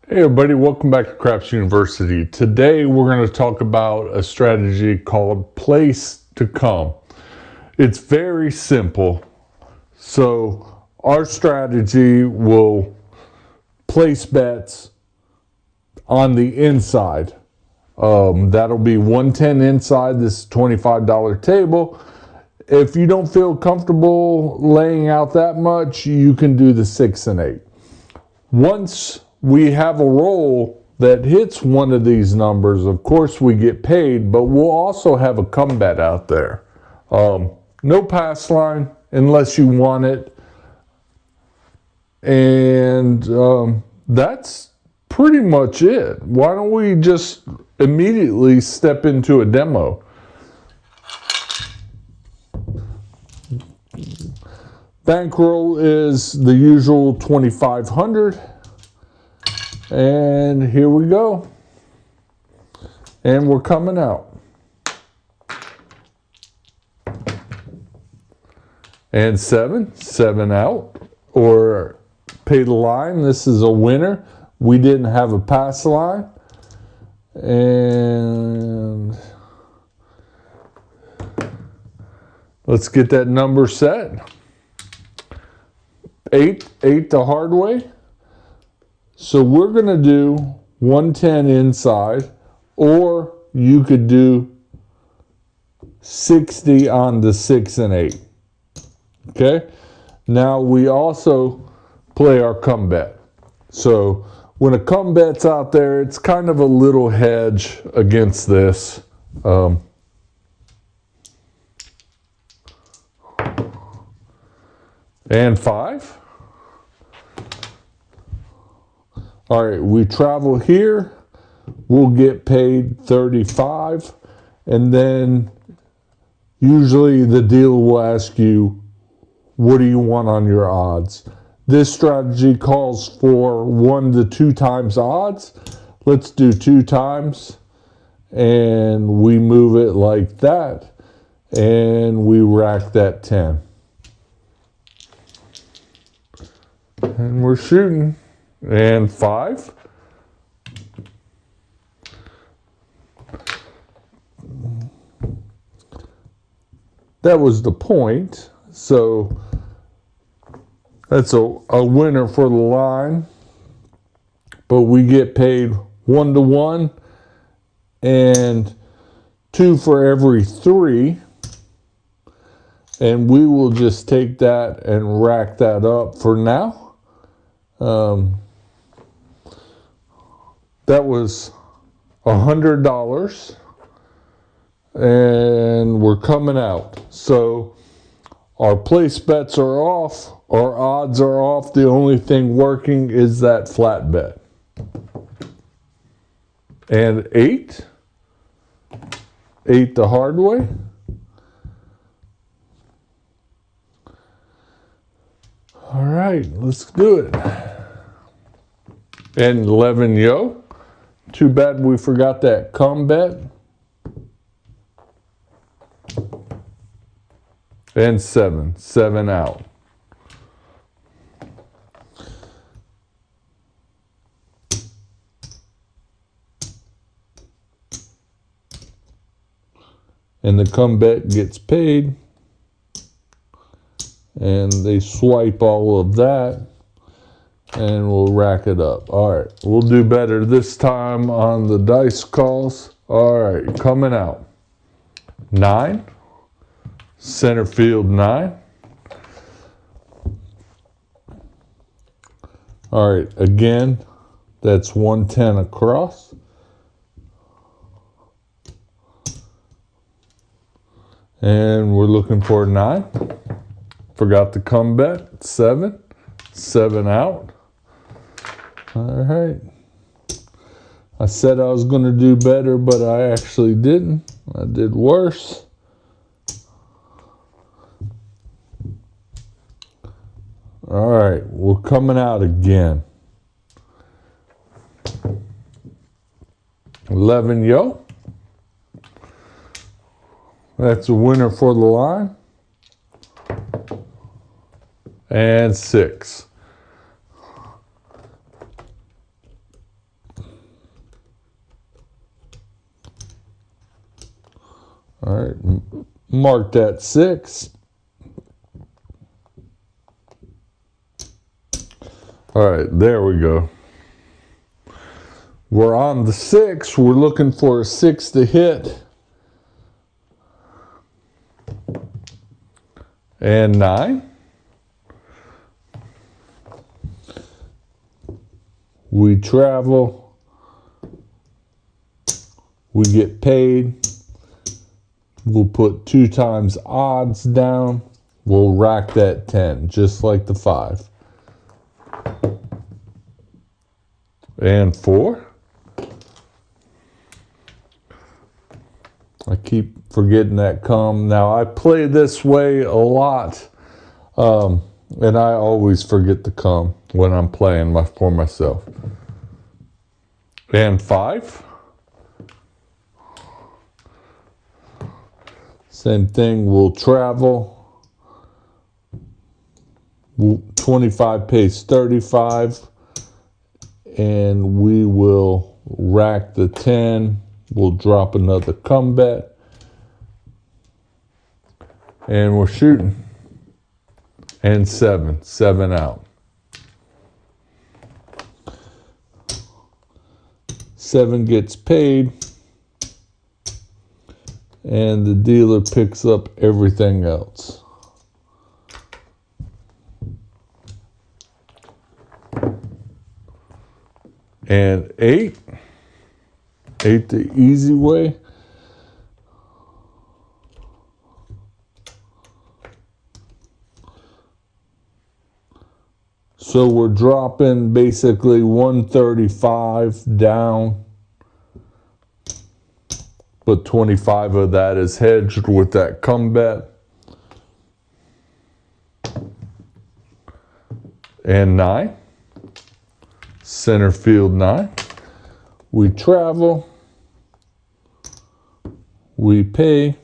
Hey everybody, welcome back to Craps University. Today we're going to talk about a strategy called place to come. It's very simple. So our strategy will place bets on the inside. That'll be 110 inside this $25 table. If you don't feel comfortable laying out that much, you can do the 6 and 8. Once we have a roll that hits one of these numbers, of course we get paid, but we'll also have a come bet out there. No pass line unless you want it. And that's pretty much it. Why don't we just immediately step into a demo? Bankroll is the usual 2,500. And here we go. And we're coming out. And 7 out. Or pay the line. This is a winner. We didn't have a pass line. And let's get that number set. 8 the hard way. So we're going to do 110 inside, or you could do 60 on the 6 and 8. Okay? Now we also play our come bet. So when a come bet's out there, it's kind of a little hedge against this. And 5. All right, we travel here, we'll get paid 35, and then usually the dealer will ask you, what do you want on your odds? This strategy calls for 1 to 2 times odds. Let's do 2 times, and we move it like that, and we rack that 10. And we're shooting. And 5. That was the point. So that's a winner for the line. But we get paid 1 to 1 and 2 for every 3. And we will just take that and rack that up for now. That was $100, and we're coming out. So our place bets are off, our odds are off. The only thing working is that flat bet. And 8 the hard way. All right, let's do it. And 11 yo. Too bad we forgot that come bet. And 7 out. And the come bet gets paid. And they swipe all of that. And we'll rack it up. All right, we'll do better this time on the dice calls. All right, coming out. 9, center field 9. All right, again, that's 110 across. And we're looking for 9. Forgot the come bet, 7 out. All right. I said I was going to do better, but I actually didn't. I did worse. All right, we're coming out again. 11 yo. That's a winner for the line. And 6. All right, mark that 6. All right, there we go. We're on the 6. We're looking for a 6 to hit. And 9. We travel. We get paid. We'll put 2 times odds down. We'll rack that 10, just like the 5. And 4. I keep forgetting that come. Now, I play this way a lot, and I always forget to come when I'm playing for myself. And 5. Same thing, we'll travel. 25 pays 35. And we will rack the 10. We'll drop another come bet. And we're shooting. And 7. 7 out. 7 gets paid. And the dealer picks up everything else. And 8. 8 the easy way. So we're dropping basically 135 down. But 25 of that is hedged with that come bet. And 9. Center field 9. We travel. We pay.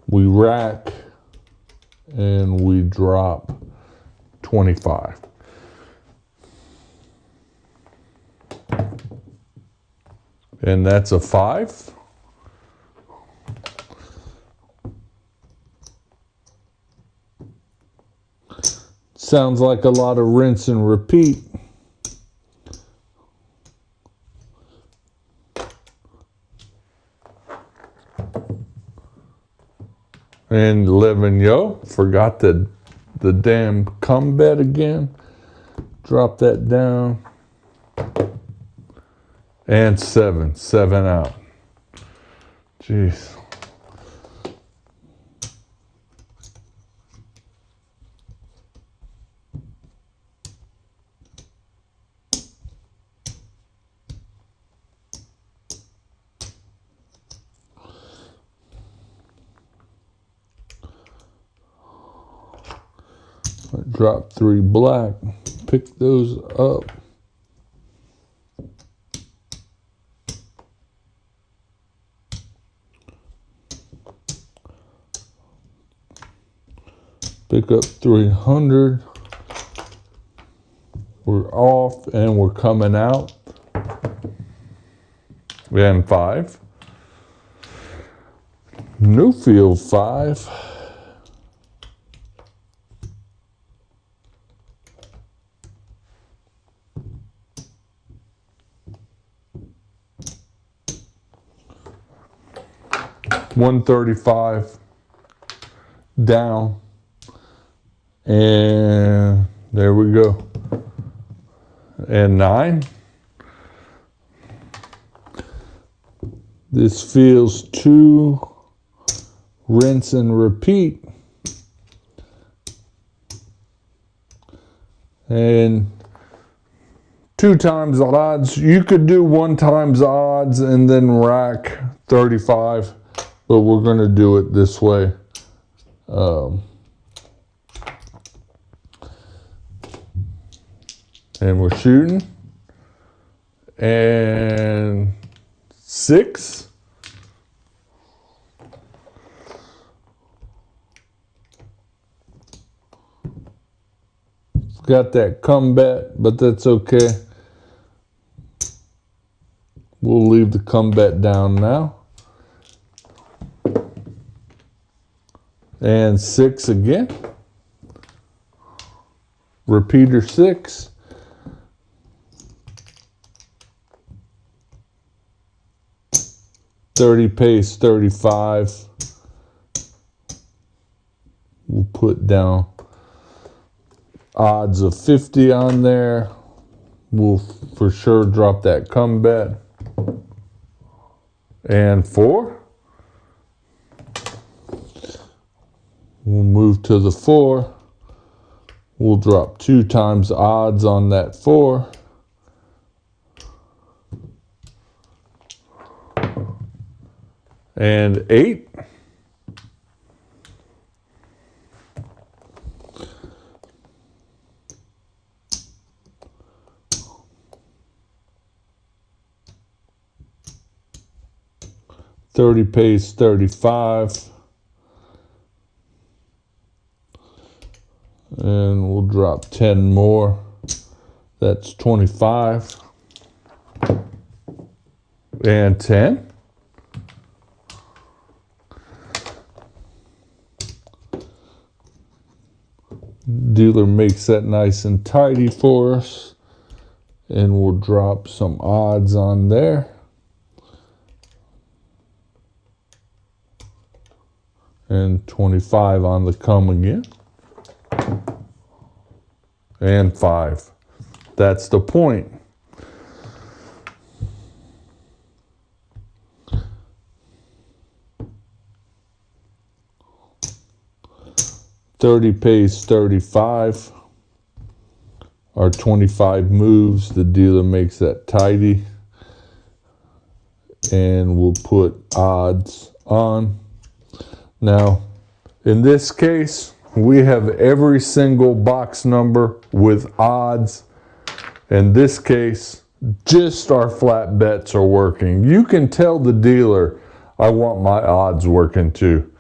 We rack. And we drop 25. And that's a 5. Sounds like a lot of rinse and repeat. And 11 yo. Forgot the damn come bet again. Drop that down. And 7. 7 out. Jeez. I dropped 3 black. Pick those up. Pick up 300. We're off and we're coming out. And 5. Newfield 5. $135 down. And there we go. And 9. This feels too rinse and repeat. And 2 times odds. You could do 1 times odds and then rack 35, but we're going to do it this way. And we're shooting. And 6. Got that come bet, but that's okay. We'll leave the come bet down now. And 6 again. Repeater 6. $30 pays $35. We'll put down odds of 50 on there. We'll for sure drop that come bet. And 4. We'll move to the 4. We'll drop 2 times odds on that 4. And 8. $30 pays $35. And we'll drop 10 more. That's 25. And 10. Dealer makes that nice and tidy for us. And we'll drop some odds on there. And 25 on the come again. And 5. That's the point. $30 pays $35. Our 25 moves. The dealer makes that tidy. And we'll put odds on. Now, in this case, we have every single box number with odds. In this case, just our flat bets are working. You can tell the dealer, I want my odds working too.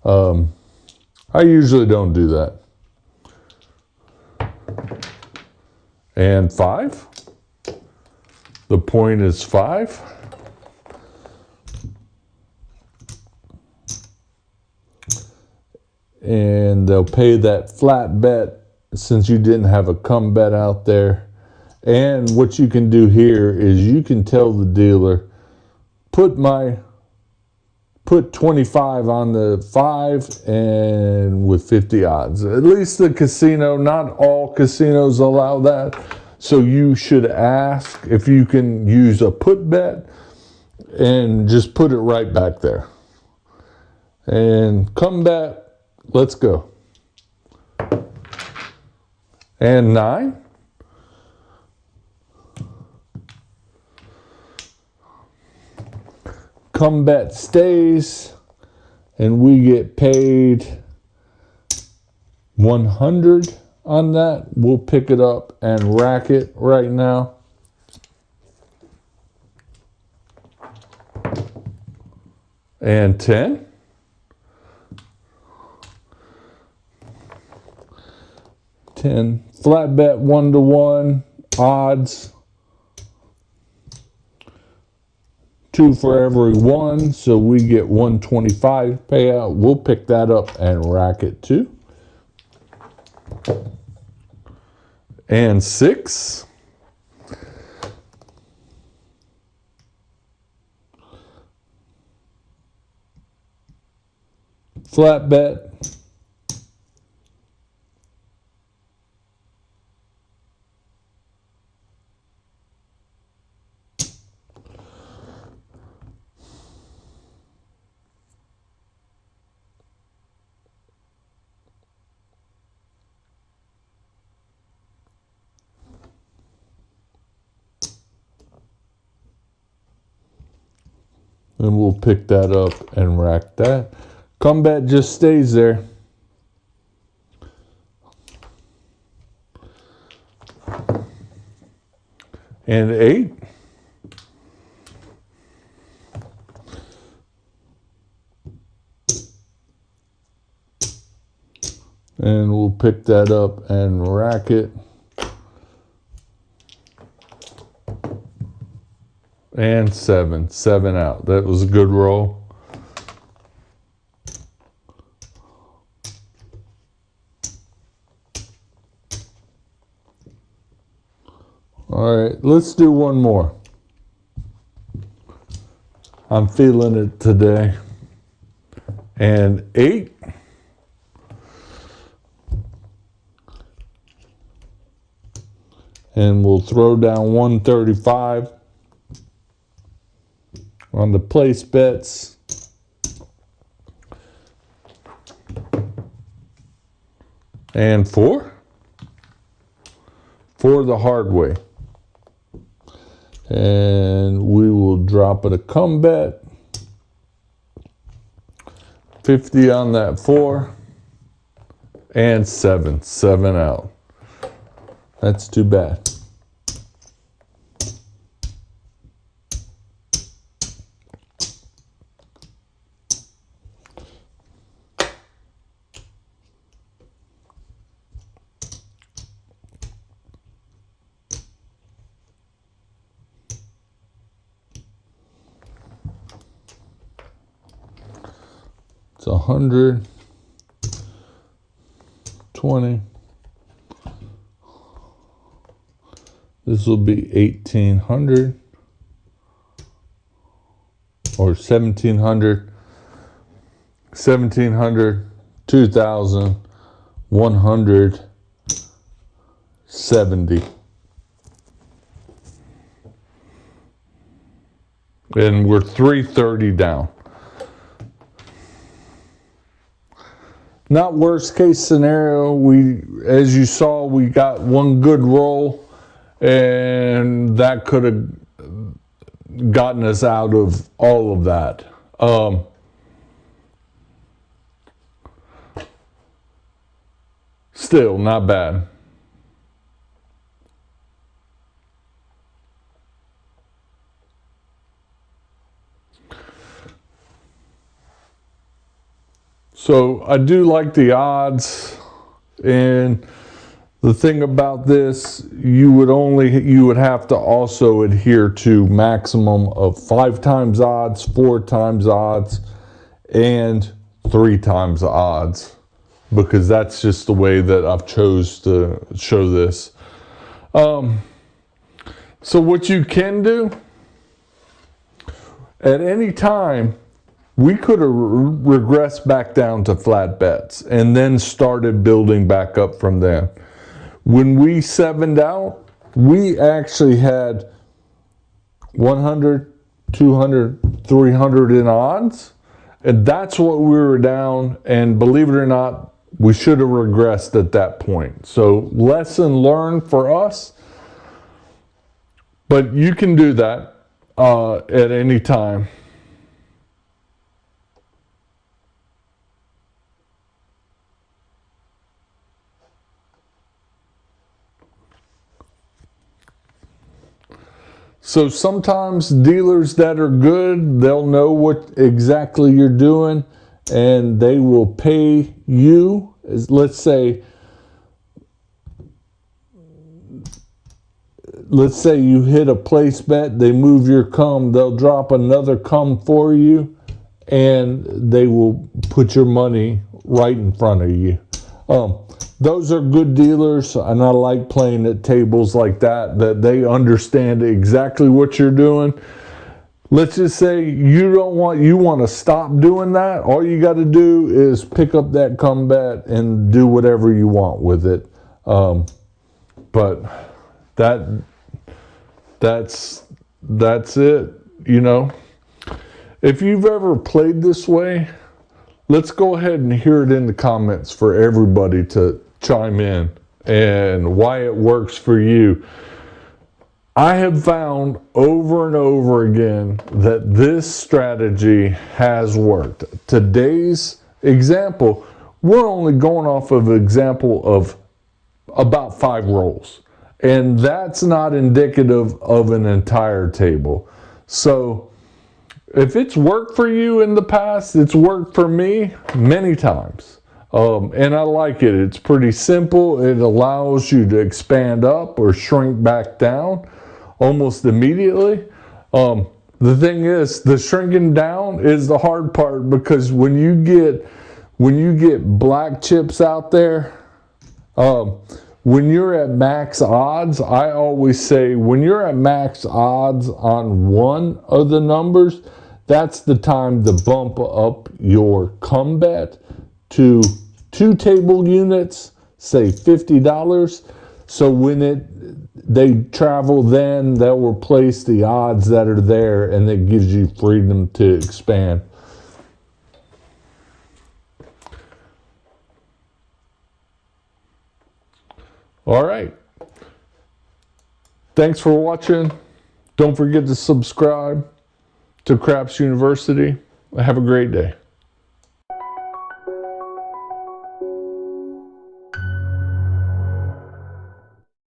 I usually don't do that. And 5. The point is 5. And they'll pay that flat bet since you didn't have a come bet out there. And what you can do here is you can tell the dealer, put 25 on the 5 and with 50 odds. At least the casino, not all casinos allow that. So you should ask if you can use a put bet and just put it right back there. And come bet, let's go. And 9. Come bet stays, and we get paid 100 on that. We'll pick it up and rack it right now. And 10. Flat bet 1-to-1 odds. 2 for every 1, so we get 125 payout. We'll pick that up and rack it too. And 6. Flat bet. And we'll pick that up and rack that. Come bet just stays there. And 8. And we'll pick that up and rack it. and 7. 7 out. That was a good roll. All right, let's do one more. I'm feeling it today. And 8. And we'll throw down 135 on the place bets. And 4 for the hard way. And we will drop it a come bet. 50 on that 4. And 7. 7 out. That's too bad. It's 120. This will be 1,800 or 1,700. 1,700, 2,170. And we're 330 down. Not worst case scenario. As you saw, we got one good roll, and that could have gotten us out of all of that. Still not bad. So I do like the odds, and the thing about this, you would have to also adhere to maximum of 5 times odds, 4 times odds, and 3 times odds, because that's just the way that I've chose to show this. So what you can do at any time, we could have regressed back down to flat bets and then started building back up from there. When we 7'd out, we actually had 100, 200, 300 in odds. And that's what we were down. And believe it or not, we should have regressed at that point. So lesson learned for us. But you can do that at any time. So sometimes dealers that are good, they'll know what exactly you're doing, and they will pay you. Let's say you hit a place bet, they move your cum, they'll drop another cum for you, and they will put your money right in front of you. Those are good dealers, and I like playing at tables like that they understand exactly what you're doing. Let's just say you want to stop doing that. All you got to do is pick up that come bet and do whatever you want with it. But that's it, you know. If you've ever played this way, let's go ahead and hear it in the comments for everybody to chime in and why it works for you. I have found over and over again that this strategy has worked. Today's example, we're only going off of an example of about 5 rolls, and that's not indicative of an entire table. So if it's worked for you in the past, it's worked for me many times. And I like it. It's pretty simple. It allows you to expand up or shrink back down almost immediately. The thing is, the shrinking down is the hard part, because when you get black chips out there, when you're at max odds, I always say when you're at max odds on one of the numbers, that's the time to bump up your come bet to 2 table units, say $50. So when they travel, then they'll replace the odds that are there, and it gives you freedom to expand. All right. Thanks for watching. Don't forget to subscribe to Craps University. Have a great day.